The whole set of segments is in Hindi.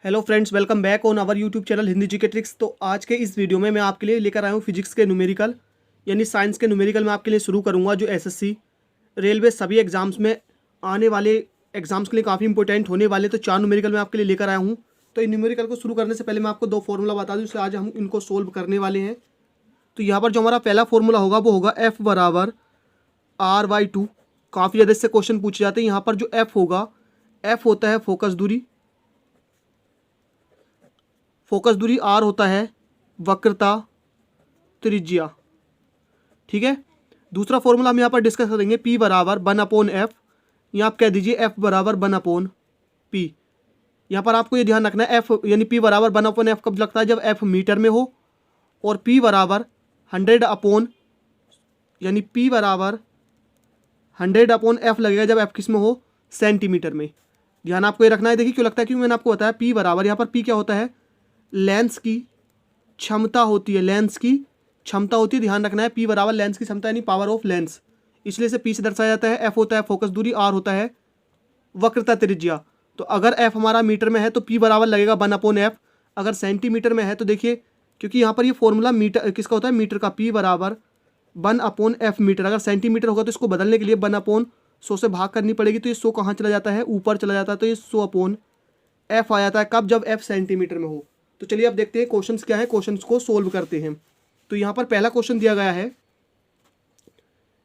Hello friends, welcome back on our YouTube channel Hindi GK tricks. तो आज के इस वीडियो में मैं आपके लिए लेकर आया हूँ फिजिक्स के न्यूमेरिकल यानी साइंस के न्यूमेरिकल मैं आपके लिए शुरू करूँगा जो एसएससी रेलवे सभी एग्जाम्स में आने वाले एग्जाम्स के लिए काफ़ी इंपॉर्टेंट होने वाले। तो 4 न्यूमेरिकल मैं आपके लिए लेकर आया हूँ। तो इन न्यूमेरिकल को शुरू करने से पहले मैं आपको 2 फॉर्मूला बता दूँ, इसलिए आज हम इनको सोल्व करने वाले हैं। तो यहाँ पर जो हमारा पहला फॉर्मूला होगा वो होगा F बराबर R/2। काफ़ी ज़्यादा इससे क्वेश्चन पूछे जाते हैं। यहाँ पर जो F होगा, F होता है फोकस दूरी, फोकस दूरी R होता है वक्रता त्रिज्या। ठीक है, दूसरा फॉर्मूला हम यहाँ पर डिस्कस करेंगे P बराबर 1/F। यहाँ आप कह दीजिए F बराबर 1/P। यहाँ पर आपको ये ध्यान रखना है F यानी P बराबर 1/F कब लगता है, जब F मीटर में हो, और P बराबर 100 यानी P बराबर 100/F लगेगा जब F किस में हो, सेंटीमीटर में। ध्यान आपको ये रखना है। देखिए क्यों लगता है, क्योंकि मैंने आपको बताया P बराबर, यहाँ पर P क्या होता है, लेंस की क्षमता होती है, लेंस की क्षमता होती है। ध्यान रखना है P बराबर लेंस की क्षमता यानी पावर ऑफ लेंस, इसलिए इसे P से दर्शाया जाता है। F होता है फोकस दूरी, R होता है वक्रता त्रिज्या। तो अगर F हमारा मीटर में है तो P बराबर लगेगा 1/F। अगर सेंटीमीटर में है तो देखिए, क्योंकि यहाँ पर ये फॉर्मूला मीटर किसका होता है, मीटर का, P बराबर 1/F मीटर। अगर सेंटीमीटर होगा तो इसको बदलने के लिए 1/100 से भाग करनी पड़ेगी। तो ये 100 कहाँ चला जाता है, ऊपर चला जाता है। तो ये 100/F आ जाता है कब, जब F सेंटीमीटर में हो। तो चलिए अब देखते हैं क्वेश्चंस क्या है, क्वेश्चंस को सोल्व करते हैं। तो यहाँ पर पहला क्वेश्चन दिया गया है,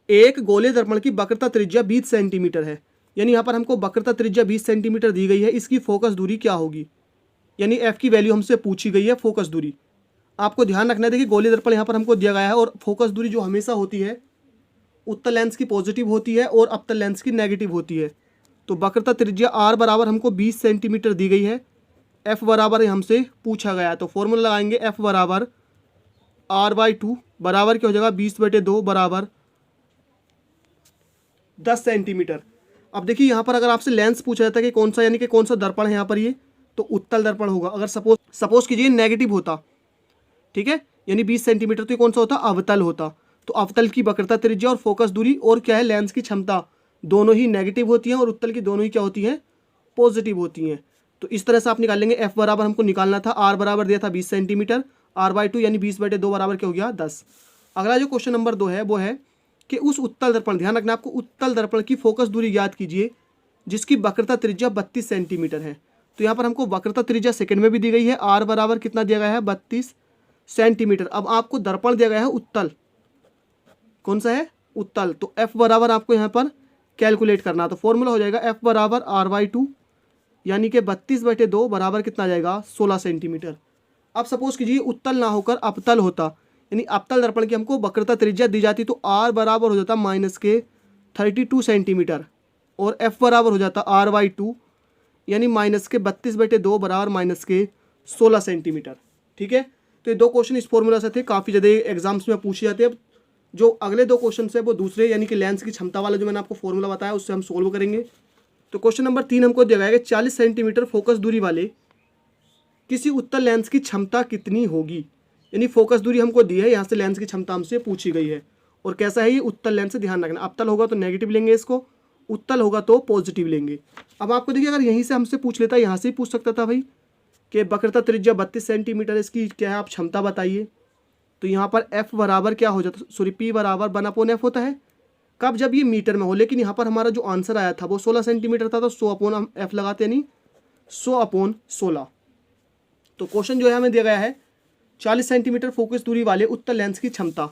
एक गोले दर्पण की वक्रता त्रिज्या 20 सेंटीमीटर है। यानी यहाँ पर हमको वक्रता त्रिज्या 20 सेंटीमीटर दी गई है। इसकी फोकस दूरी क्या होगी, यानी F की वैल्यू हमसे पूछी गई है, फोकस दूरी। आपको ध्यान रखना है, देखिए गोले दर्पण यहाँ पर हमको दिया गया है और फोकस दूरी जो हमेशा होती है उत्तल लेंस की पॉजिटिव होती है और अवतल लेंस की नेगेटिव होती है। तो वक्रता त्रिज्या R बराबर हमको 20 सेंटीमीटर दी गई है, F बराबर हमसे पूछा गया है। तो फॉर्मूला लगाएंगे F बराबर R/2 बराबर क्या हो जाएगा, 20/2 बराबर 10 सेंटीमीटर। अब देखिए यहाँ पर अगर आपसे लेंस पूछा जाता है कि कौन सा, यानी कि कौन सा दर्पण है यहाँ पर, ये तो उत्तल दर्पण होगा। अगर सपोज कीजिए नेगेटिव होता, ठीक है, यानी 20 सेंटीमीटर, तो ये कौन सा होता, अवतल होता। तो अवतल की वक्रता त्रिज्या और फोकस दूरी और क्या है, लेंस की क्षमता, दोनों ही नेगेटिव होती हैं और उत्तल की दोनों ही क्या होती हैं, पॉजिटिव होती हैं। तो इस तरह से आप निकाल लेंगे। F बराबर हमको निकालना था, R बराबर दिया था 20 सेंटीमीटर, R/2 यानी 20/2 बराबर क्या हो गया, 10। अगला जो क्वेश्चन नंबर 2 है वो है कि उस उत्तल दर्पण, ध्यान रखना आपको, उत्तल दर्पण की फोकस दूरी याद कीजिए जिसकी वक्रता त्रिज्या 32 सेंटीमीटर है। तो यहाँ पर हमको वक्रता त्रिज्या सेकंड में भी दी गई है, R बराबर कितना दिया गया है, 32 सेंटीमीटर। अब आपको दर्पण दिया गया है उत्तल, कौन सा है, उत्तल। तो F बराबर आपको यहाँ पर कैलकुलेट करना। तो फॉर्मूला हो जाएगा F बराबर R/2 यानी कि 32/2 बराबर कितना आ जाएगा, 16 सेंटीमीटर। अब सपोज कीजिए उत्तल ना होकर अवतल होता, यानी अवतल दर्पण की हमको वक्रता त्रिज्या दी जाती, तो R बराबर हो जाता -32 सेंटीमीटर और F बराबर हो जाता R/2 यानी -32/2 बराबर -16 सेंटीमीटर। ठीक है, तो ये 2 क्वेश्चन इस फॉर्मूला से थे, काफ़ी ज़्यादा एग्जाम्स में पूछे जाते हैं। जो अगले 2 क्वेश्चन है वो दूसरे, यानी कि लेंस की क्षमता वाला जो मैंने आपको फॉर्मूला बताया उससे हम सोल्व करेंगे। तो क्वेश्चन नंबर 3 हमको दिया गया है कि 40 सेंटीमीटर फोकस दूरी वाले किसी उत्तल लेंस की क्षमता कितनी होगी। यानी फोकस दूरी हमको दी है, यहाँ से लेंस की क्षमता हमसे पूछी गई है। और कैसा है ये, उत्तल लेंस से, ध्यान रखना, अवतल होगा तो नेगेटिव लेंगे इसको, उत्तल होगा तो पॉजिटिव लेंगे। अब आपको देखिए अगर यहीं से हमसे पूछ लेता, यहाँ से ही पूछ सकता था भाई कि वक्रता त्रिज्या 32 सेंटीमीटर, इसकी क्या है, आप क्षमता बताइए। तो यहाँ पर F बराबर क्या हो जाता, सॉरी P बराबर 1/F होता है कब, जब ये मीटर में हो। लेकिन यहाँ पर हमारा जो आंसर आया था वो 16 सेंटीमीटर था, तो 100/F लगाते, यानी 100/16। तो क्वेश्चन जो है हमें दिया गया है 40 सेंटीमीटर फोकस दूरी वाले उत्तल लेंस की क्षमता।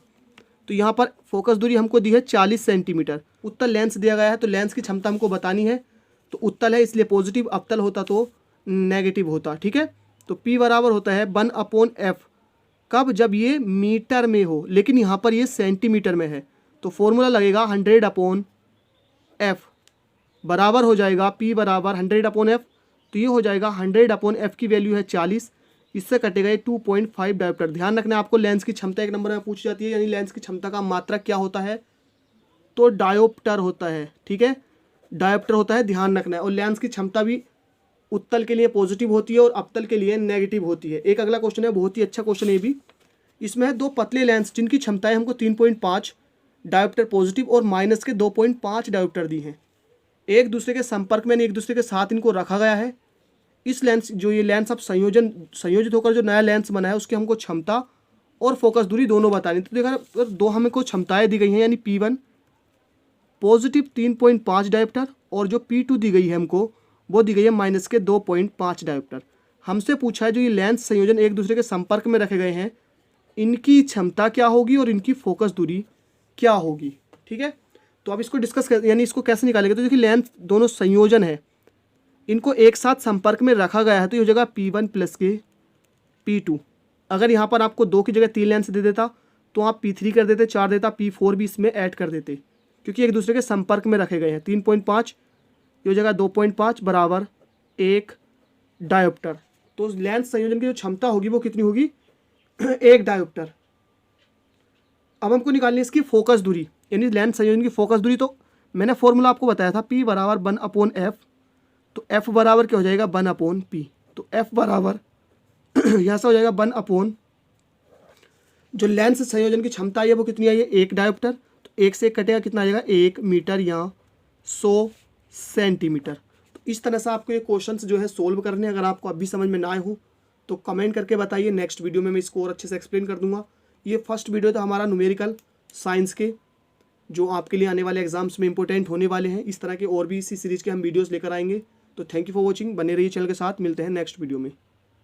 तो यहाँ पर फोकस दूरी हमको दी है 40 सेंटीमीटर, उत्तल लेंस दिया गया है, तो लेंस की क्षमता हमको बतानी है। तो उत्तल है इसलिए पॉजिटिव, अवतल होता तो नेगेटिव होता। ठीक है, तो P बराबर होता है 1/F कब, जब ये मीटर में हो, लेकिन यहाँ पर ये सेंटीमीटर में है। तो फॉर्मूला लगेगा 100/F बराबर हो जाएगा P बराबर 100/F। तो ये हो जाएगा 100/F की वैल्यू है 40, इससे कटेगा ये 2.5 डायोप्टर। ध्यान रखना है आपको, लेंस की क्षमता 1 नंबर में पूछी जाती है, यानी लेंस की क्षमता का मात्रक क्या होता है, तो डायोप्टर होता है। ठीक है, डायोप्टर होता है, ध्यान रखना है। और लेंस की क्षमता भी उत्तल के लिए पॉजिटिव होती है और अवतल के लिए नेगेटिव होती है। एक अगला क्वेश्चन है, बहुत ही अच्छा क्वेश्चन है भी। इसमें है 2 पतले लेंस जिनकी क्षमताएं हमको 3.5 डायोप्टर पॉजिटिव और माइनस के 2.5 डायोप्टर दी हैं। एक दूसरे के संपर्क में, एक दूसरे के साथ इनको रखा गया है। इस लेंस जो ये लेंस अब संयोजित होकर जो नया लेंस बना है उसकी हमको क्षमता और फोकस दूरी दोनों बतानी। तो देखा अगर दो हमको क्षमताएं दी गई हैं, यानी P1 पॉजिटिव 3.5 डायोप्टर और जो P2 दी गई है हमको वो दी गई है माइनस के 2.5 डायोप्टर। हमसे पूछा है जो ये लेंस संयोजन एक दूसरे के संपर्क में रखे गए हैं इनकी क्षमता क्या होगी और इनकी फोकस दूरी क्या होगी। ठीक है, तो अब इसको डिस्कस कर, यानी इसको कैसे निकालेंगे। तो देखिए लेंस दोनों संयोजन है, इनको एक साथ संपर्क में रखा गया है, तो ये हो जाएगा P1 प्लस के P2। अगर यहाँ पर आपको 2 की जगह 3 लेंस दे देता तो आप P3 कर देते, 4 देता, P4 भी इसमें ऐड कर देते, क्योंकि एक दूसरे के संपर्क में रखे गए हैं। 3.5 ये हो जाएगा 2.5 बराबर 1 डायोप्टर। तो लेंस संयोजन की जो क्षमता होगी वो कितनी होगी 1 डायोप्टर। अब हमको निकालनी है इसकी फोकस दूरी, यानी लेंस संयोजन की फोकस दूरी। तो मैंने फॉर्मूला आपको बताया था P बराबर 1/f, तो F बराबर क्या हो जाएगा 1/p। तो F बराबर यहाँ से हो जाएगा 1 जो लेंस संयोजन की क्षमता आई है वो कितनी आई है 1 डायोप्टर। तो 1 से 1 कटेगा, कितना आ जाएगा 1 मीटर या 100 सेंटीमीटर। तो इस तरह से आपको ये क्वेश्चंस जो है सोल्व करने हैं। अगर आपको अभी समझ में ना आए हो तो कमेंट करके बताइए, नेक्स्ट वीडियो में मैं इसको और अच्छे से एक्सप्लेन कर दूंगा। ये फर्स्ट वीडियो था हमारा न्यूमेरिकल साइंस के, जो आपके लिए आने वाले एग्जाम्स में इंपॉर्टेंट होने वाले हैं। इस तरह के और भी इसी सीरीज़ के हम वीडियोज़ लेकर आएंगे। तो थैंक यू फॉर वॉचिंग, बने रहिए चैनल के साथ, मिलते हैं नेक्स्ट वीडियो में।